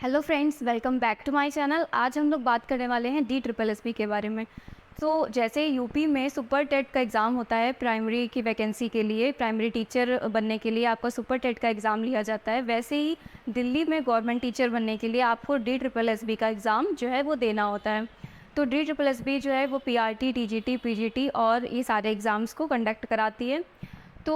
Hello friends, welcome back to my channel. आज हम लोग बात करने वाले हैं DSSS के बारे में। तो जैसे यूपी में सुपर टेट का एग्ज़ाम होता है प्राइमरी की वैकेंसी के लिए, प्राइमरी टीचर बनने के लिए आपका सुपर टेट का एग्ज़ाम लिया जाता है। वैसे ही दिल्ली में गवर्नमेंट टीचर बनने के लिए आपको DSSS का एग्ज़ाम जो है वो देना होता है। तो DSSS जो है वो PRT, TGT, PGT और ये सारे एग्ज़ाम्स को कंडक्ट कराती है। तो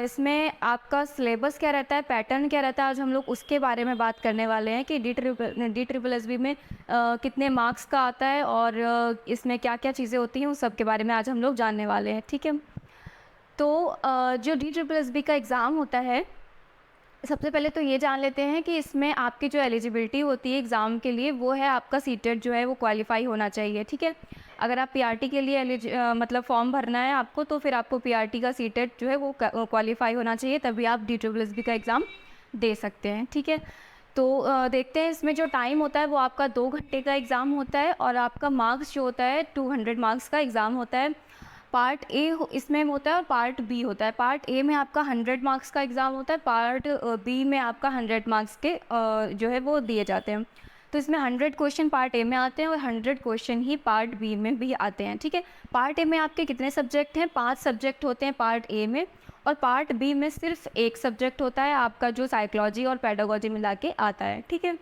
इसमें आपका सिलेबस क्या रहता है, पैटर्न क्या रहता है, आज हम लोग उसके बारे में बात करने वाले हैं कि DSSS में कितने मार्क्स का आता है और इसमें क्या-क्या चीज़ें होती हैं, उस सब के बारे में आज हम लोग जानने वाले हैं, ठीक है। तो जो DSSS का एग्ज़ाम होता है, सबसे पहले तो ये जान लेते हैं कि इसमें आपकी जो एलिजिबिलिटी होती है एग्ज़ाम के लिए वो है आपका सीटेट जो है वो क्वालिफ़ाई होना चाहिए, ठीक है। अगर आप पीआरटी के लिए मतलब फॉर्म भरना है आपको, तो फिर आपको पीआरटी का सीटेट जो है वो क्वालिफ़ाई होना चाहिए, तभी आप DSSS का एग्ज़ाम दे सकते हैं, ठीक है। तो देखते हैं इसमें जो टाइम होता है वो आपका 2 घंटे का एग्ज़ाम होता है और आपका मार्क्स जो होता है 200 मार्क्स का एग्ज़ाम होता है। पार्ट ए इसमें होता है और पार्ट बी होता है। पार्ट ए में आपका 100 मार्क्स का एग्ज़ाम होता है, पार्ट बी में आपका 100 मार्क्स के जो है वो दिए जाते हैं। तो इसमें 100 क्वेश्चन पार्ट ए में आते हैं और 100 क्वेश्चन ही पार्ट बी में भी आते हैं, ठीक है। पार्ट ए में आपके कितने सब्जेक्ट हैं? 5 सब्जेक्ट होते हैं पार्ट ए में, और पार्ट बी में सिर्फ 1 सब्जेक्ट होता है आपका, जो साइकोलॉजी और पेडागोजी मिला के आता है, ठीक है।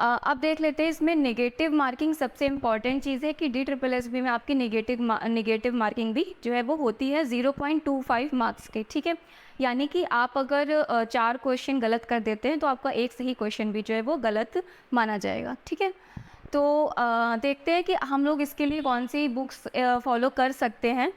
अब देख लेते हैं इसमें नेगेटिव मार्किंग सबसे इम्पॉर्टेंट चीज़ है कि DSSS में आपकी नेगेटिव मार्किंग भी जो है वो होती है 0.25 मार्क्स के, ठीक है। यानी कि आप अगर 4 क्वेश्चन गलत कर देते हैं तो आपका एक सही क्वेश्चन भी जो है वो गलत माना जाएगा, ठीक है। तो देखते हैं कि हम लोग इसके लिए कौन सी बुक्स फॉलो कर सकते हैं।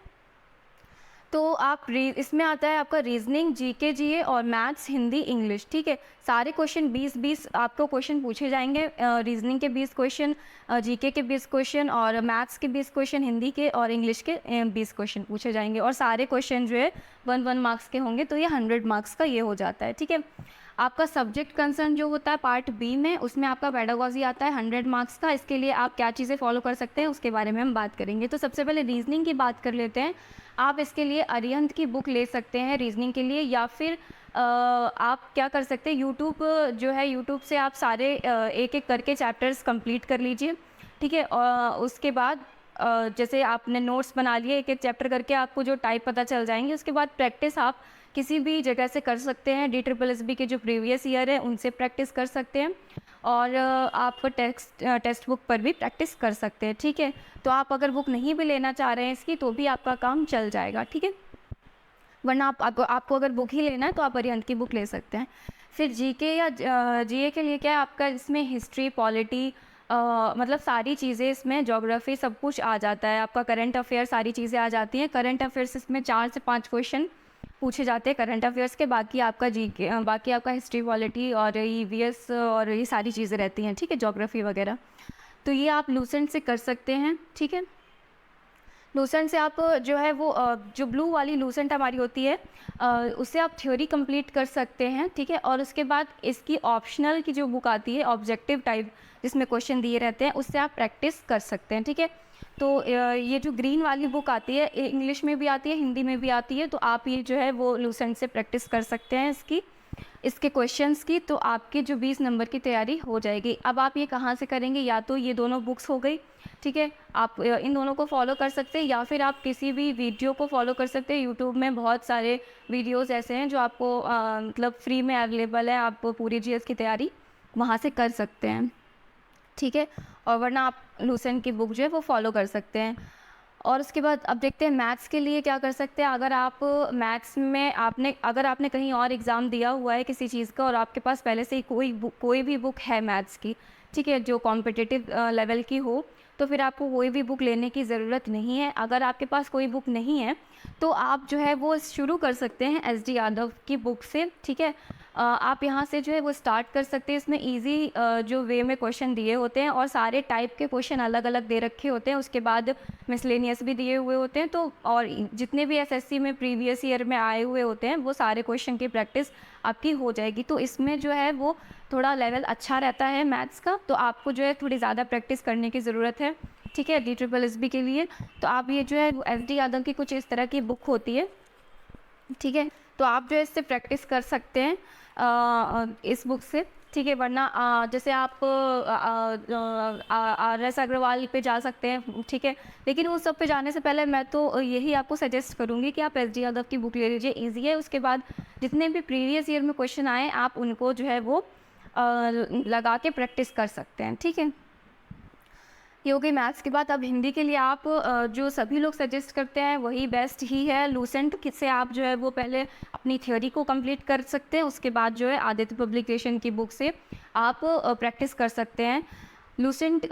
तो आप इसमें आता है आपका रीजनिंग, जीके, जीए और मैथ्स, हिंदी, इंग्लिश, ठीक है। सारे क्वेश्चन 20-20 आपको क्वेश्चन पूछे जाएंगे। रीजनिंग के 20 क्वेश्चन, जीके के 20 क्वेश्चन और मैथ्स के 20 क्वेश्चन, हिंदी के और इंग्लिश के 20 क्वेश्चन पूछे जाएंगे, और सारे क्वेश्चन जो है 1-1 मार्क्स के होंगे, तो ये 100 मार्क्स का ये हो जाता है, ठीक है। आपका सब्जेक्ट कंसर्न जो होता है पार्ट बी में, उसमें आपका पेडागोजी आता है 100 मार्क्स का। इसके लिए आप क्या चीज़ें फॉलो कर सकते हैं उसके बारे में हम बात करेंगे। तो सबसे पहले रीजनिंग की बात कर लेते हैं। आप इसके लिए अरिहंत की बुक ले सकते हैं रीजनिंग के लिए, या फिर आप क्या कर सकते हैं, यूट्यूब जो है, यूट्यूब से आप सारे एक एक करके चैप्टर्स कंप्लीट कर लीजिए, ठीक है। और उसके बाद जैसे आपने नोट्स बना लिए, एक एक चैप्टर करके आपको जो टाइप पता चल जाएंगे, उसके बाद प्रैक्टिस आप किसी भी जगह से कर सकते हैं। DSSS के जो प्रीवियस ईयर है उनसे प्रैक्टिस कर सकते हैं, और आप टेक्स्ट बुक पर भी प्रैक्टिस कर सकते हैं, ठीक है। तो आप अगर बुक नहीं भी लेना चाह रहे हैं इसकी, तो भी आपका काम चल जाएगा, ठीक है। वरना आपको अगर बुक ही लेना है तो आप अरिहंत की बुक ले सकते हैं। फिर जीके या जीए के लिए क्या है आपका, इसमें हिस्ट्री, पॉलिटी, मतलब सारी चीज़ें, इसमें ज्योग्राफी सब कुछ आ जाता है आपका, करंट अफेयर सारी चीज़ें आ जाती हैं। करंट अफेयर्स इसमें 4 से 5 क्वेश्चन पूछे जाते हैं करंट अफेयर्स के, बाकी आपका जीके, बाकी आपका हिस्ट्री, पॉलिटी और ईवीएस और ये सारी चीज़ें रहती हैं, ठीक है, ज्योग्राफी वगैरह। तो ये आप लूसेंट से कर सकते हैं, ठीक है। लूसेंट से आप जो है वो जो ब्लू वाली लूसेंट हमारी होती है, उससे आप थ्योरी कंप्लीट कर सकते हैं, ठीक है। और उसके बाद इसकी ऑप्शनल की जो बुक आती है ऑब्जेक्टिव टाइप, जिसमें क्वेश्चन दिए रहते हैं, उससे आप प्रैक्टिस कर सकते हैं, ठीक है। तो ये जो ग्रीन वाली बुक आती है, इंग्लिश में भी आती है, हिंदी में भी आती है, तो आप ये जो है वो लूसेंट से प्रैक्टिस कर सकते हैं इसके क्वेश्चंस की, तो आपकी जो 20 नंबर की तैयारी हो जाएगी। अब आप ये कहाँ से करेंगे, या तो ये दोनों बुक्स हो गई, ठीक है, आप इन दोनों को फॉलो कर सकते हैं, या फिर आप किसी भी वीडियो को फॉलो कर सकते हैं। यूट्यूब में बहुत सारे वीडियोस ऐसे हैं जो आपको मतलब फ्री में अवेलेबल है, आप पूरी जीएस की तैयारी वहाँ से कर सकते हैं, ठीक है। और वरना आप लूसेंट की बुक जो है वो फॉलो कर सकते हैं। और उसके बाद अब देखते हैं मैथ्स के लिए क्या कर सकते हैं। अगर आप मैथ्स में अगर आपने कहीं और एग्ज़ाम दिया हुआ है किसी चीज़ का, और आपके पास पहले से ही कोई भी बुक है मैथ्स की, ठीक है, जो कॉम्पिटिटिव लेवल की हो, तो फिर आपको कोई भी बुक लेने की ज़रूरत नहीं है। अगर आपके पास कोई बुक नहीं है तो आप जो है वो शुरू कर सकते हैं SD यादव की बुक से, ठीक है। आप यहाँ से जो है वो स्टार्ट कर सकते हैं। इसमें इजी जो वे में क्वेश्चन दिए होते हैं, और सारे टाइप के क्वेश्चन अलग अलग दे रखे होते हैं। उसके बाद मिसलेनियस भी दिए हुए होते हैं, तो और जितने भी SSC में प्रीवियस ईयर में आए हुए होते हैं वो सारे क्वेश्चन की प्रैक्टिस आपकी हो जाएगी। तो इसमें जो है वो थोड़ा लेवल अच्छा रहता है मैथ्स का, तो आपको जो है थोड़ी ज़्यादा प्रैक्टिस करने की ज़रूरत है, ठीक है, DSSS के लिए। तो आप ये जो है SD यादव की कुछ इस तरह की बुक होती है, ठीक है, तो आप जो है इससे प्रैक्टिस कर सकते हैं इस बुक से। ठीक है, वरना जैसे आप RS अग्रवाल पे जा सकते हैं, ठीक है। लेकिन उस सब पे जाने से पहले मैं तो यही आपको सजेस्ट करूँगी कि आप एसडी यादव की बुक ले लीजिए, ईज़ी है। उसके बाद जितने भी प्रीवियस ईयर में क्वेश्चन आए आप उनको जो है वो लगा के प्रैक्टिस कर सकते हैं, ठीक है। ये हो गई मैथ्स की बात। अब हिंदी के लिए आप जो सभी लोग सजेस्ट करते हैं वही बेस्ट ही है, लूसेंट से आप जो है वो पहले अपनी थ्योरी को कंप्लीट कर सकते हैं, उसके बाद जो है आदित्य पब्लिकेशन की बुक से आप प्रैक्टिस कर सकते हैं। लूसेंट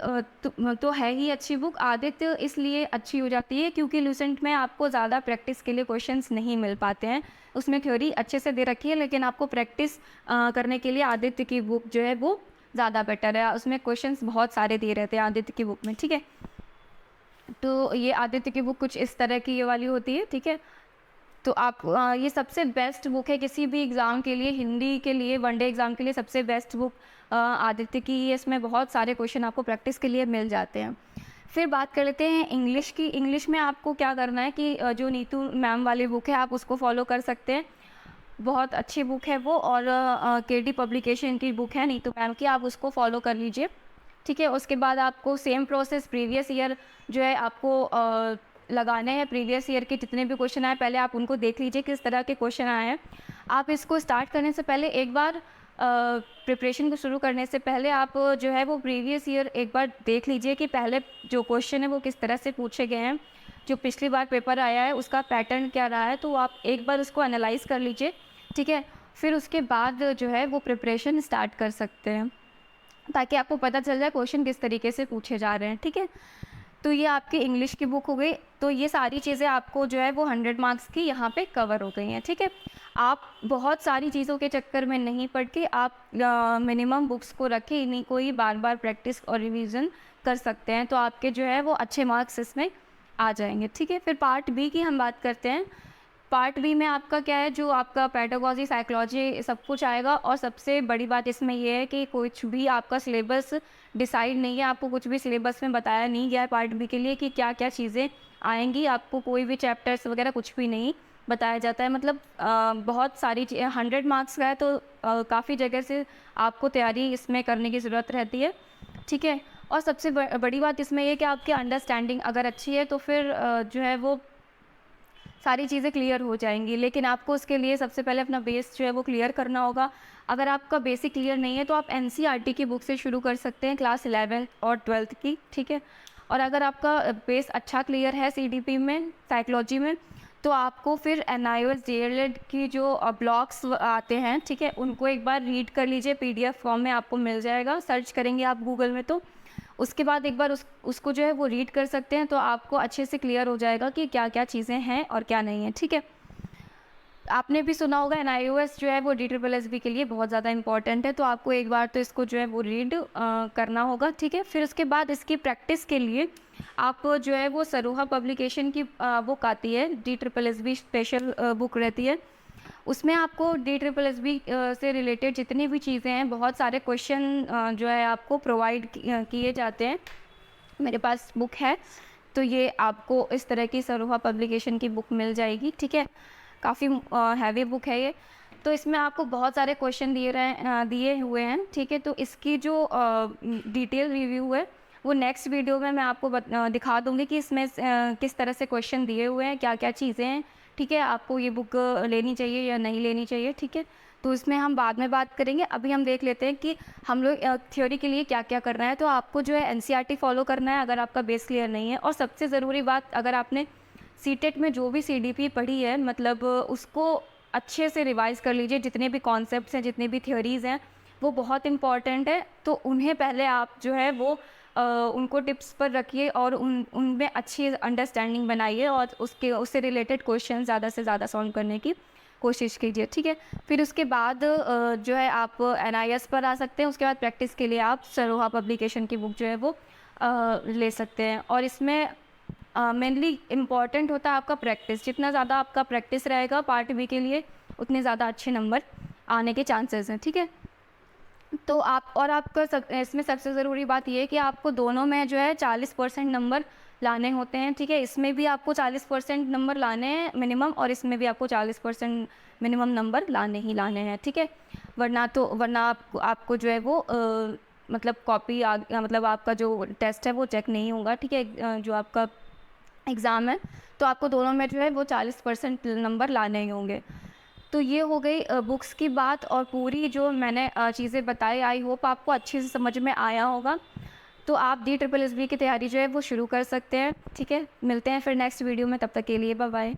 तो है ही अच्छी बुक, आदित्य इसलिए अच्छी हो जाती है क्योंकि लूसेंट में आपको ज़्यादा प्रैक्टिस के लिए क्वेश्चंस नहीं मिल पाते हैं। उसमें थ्योरी अच्छे से दे रखी है, लेकिन आपको प्रैक्टिस करने के लिए आदित्य की बुक जो है वो ज़्यादा बेटर है। उसमें क्वेश्चंस बहुत सारे दिए रहते हैं आदित्य की बुक में, ठीक है। तो ये आदित्य की बुक कुछ इस तरह की ये वाली होती है, ठीक है। तो आप ये सबसे बेस्ट बुक है किसी भी एग्ज़ाम के लिए, हिंदी के लिए, वनडे एग्ज़ाम के लिए सबसे बेस्ट बुक आदित्य की है। इसमें बहुत सारे क्वेश्चन आपको प्रैक्टिस के लिए मिल जाते हैं। फिर बात कर लेते हैं इंग्लिश की। इंग्लिश में आपको क्या करना है कि जो नीतू मैम वाली बुक है आप उसको फॉलो कर सकते हैं, बहुत अच्छी बुक है वो। और केडी पब्लिकेशन की बुक है नीतू मैम की, आप उसको फॉलो कर लीजिए, ठीक है। उसके बाद आपको सेम प्रोसेस प्रीवियस ईयर जो है आपको लगाने हैं। प्रीवियस ईयर के जितने भी क्वेश्चन आए पहले आप उनको देख लीजिए किस तरह के क्वेश्चन आए हैं। आप इसको स्टार्ट करने से पहले एक बार प्रिपरेशन को शुरू करने से पहले आप जो है वो प्रीवियस ईयर एक बार देख लीजिए कि पहले जो क्वेश्चन है वो किस तरह से पूछे गए हैं, जो पिछली बार पेपर आया है उसका पैटर्न क्या रहा है, तो आप एक बार उसको एनालाइज कर लीजिए, ठीक है। फिर उसके बाद जो है वो प्रिपरेशन स्टार्ट कर सकते हैं ताकि आपको पता चल जाए क्वेश्चन किस तरीके से पूछे जा रहे हैं, ठीक है। तो ये आपकी इंग्लिश की बुक हो गई। तो ये सारी चीज़ें आपको जो है वो 100 मार्क्स की यहाँ पे कवर हो गई हैं, ठीक है। आप बहुत सारी चीज़ों के चक्कर में नहीं पड़ के आप मिनिमम बुक्स को रखें, इन्हीं को ही बार बार प्रैक्टिस और रिवीजन कर सकते हैं, तो आपके जो है वो अच्छे मार्क्स इसमें आ जाएंगे, ठीक है। फिर पार्ट बी की हम बात करते हैं। पार्ट बी में आपका क्या है, जो आपका पेडागोजी, साइकोलॉजी सब कुछ आएगा। और सबसे बड़ी बात इसमें ये है कि कुछ भी आपका सिलेबस डिसाइड नहीं है, आपको कुछ भी सिलेबस में बताया नहीं गया है पार्ट बी के लिए कि क्या क्या चीज़ें आएंगी। आपको कोई भी चैप्टर्स वगैरह कुछ भी नहीं बताया जाता है। मतलब बहुत सारी 100 मार्क्स का है तो काफ़ी जगह से आपको तैयारी इसमें करने की ज़रूरत रहती है, ठीक है। और सबसे बड़ी बात इसमें ये कि आपकी अंडरस्टैंडिंग अगर अच्छी है तो फिर जो है वो सारी चीज़ें क्लियर हो जाएंगी। लेकिन आपको उसके लिए सबसे पहले अपना बेस जो है वो क्लियर करना होगा। अगर आपका बेसिक क्लियर नहीं है तो आप एनसीईआरटी की बुक से शुरू कर सकते हैं, क्लास 11 और 12 की, ठीक है। और अगर आपका बेस अच्छा क्लियर है सीडीपी में, साइकोलॉजी में, तो आपको फिर NIOS DLED की जो ब्लॉग्स आते हैं, ठीक है, उनको एक बार रीड कर लीजिए। PDF फॉर्म में आपको मिल जाएगा, सर्च करेंगे आप गूगल में तो उसके बाद एक बार उसको जो है वो रीड कर सकते हैं, तो आपको अच्छे से क्लियर हो जाएगा कि क्या क्या चीज़ें हैं और क्या नहीं है, ठीक है। आपने भी सुना होगा NIOS जो है वो DSSB के लिए बहुत ज़्यादा इंपॉर्टेंट है, तो आपको एक बार तो इसको जो है वो रीड करना होगा, ठीक है। फिर उसके बाद इसकी प्रैक्टिस के लिए आप जो है वो सरोहा पब्लिकेशन की बुक आती है, DSSB स्पेशल बुक रहती है। उसमें आपको DSSB से रिलेटेड जितनी भी चीज़ें हैं, बहुत सारे क्वेश्चन जो है आपको प्रोवाइड किए जाते हैं। मेरे पास बुक है, तो ये आपको इस तरह की सरोहा पब्लिकेशन की बुक मिल जाएगी, ठीक है। काफ़ी हैवी बुक है ये। तो इसमें आपको बहुत सारे क्वेश्चन दिए हुए हैं, ठीक है। तो इसकी जो डिटेल रिव्यू है वो नेक्स्ट वीडियो में मैं आपको दिखा दूँगी कि इसमें किस तरह से क्वेश्चन दिए हुए हैं, क्या क्या चीज़ें हैं, ठीक है। आपको ये बुक लेनी चाहिए या नहीं लेनी चाहिए, ठीक है। तो इसमें हम बाद में बात करेंगे। अभी हम देख लेते हैं कि हम लोग थ्योरी के लिए क्या क्या करना है। तो आपको जो है NCERT फॉलो करना है अगर आपका बेस क्लियर नहीं है। और सबसे ज़रूरी बात, अगर आपने सीटेट में जो भी CDP पढ़ी है, मतलब उसको अच्छे से रिवाइज़ कर लीजिए। जितने भी कॉन्सेप्ट्स हैं, जितनी भी थ्योरीज़ हैं, वो बहुत इंपॉर्टेंट है। तो उन्हें पहले आप जो है वो उनको टिप्स पर रखिए और उनमें अच्छी अंडरस्टैंडिंग बनाइए और उससे रिलेटेड क्वेश्चन ज़्यादा से ज़्यादा सॉल्व करने की कोशिश कीजिए, ठीक है। फिर उसके बाद जो है आप NIS पर आ सकते हैं। उसके बाद प्रैक्टिस के लिए आप सरोहा पब्लिकेशन की बुक जो है वो ले सकते हैं। और इसमें मेनली इम्पॉर्टेंट होता है आपका प्रैक्टिस। जितना ज़्यादा आपका प्रैक्टिस रहेगा पार्ट बी के लिए, उतने ज़्यादा अच्छे नंबर आने के चांसेस हैं, ठीक है। तो आपका इसमें सबसे ज़रूरी बात ये है कि आपको दोनों में जो है 40% नंबर लाने होते हैं, ठीक है। इसमें भी आपको 40% नंबर लाने हैं मिनिमम, और इसमें भी आपको 40% मिनिमम नंबर लाने ही लाने हैं, ठीक है। वरना आपको जो है वो मतलब मतलब आपका जो टेस्ट है वो चेक नहीं होगा, ठीक है। जो आपका एग्ज़ाम है तो आपको दोनों में जो है वो 40% नंबर लाने ही होंगे। तो ये हो गई बुक्स की बात, और पूरी जो मैंने चीज़ें बताई, आई होप आपको अच्छे से समझ में आया होगा। तो आप डी ट्रिपल एस बी की तैयारी जो है वो शुरू कर सकते हैं, ठीक है। मिलते हैं फिर नेक्स्ट वीडियो में, तब तक के लिए बाय बाय।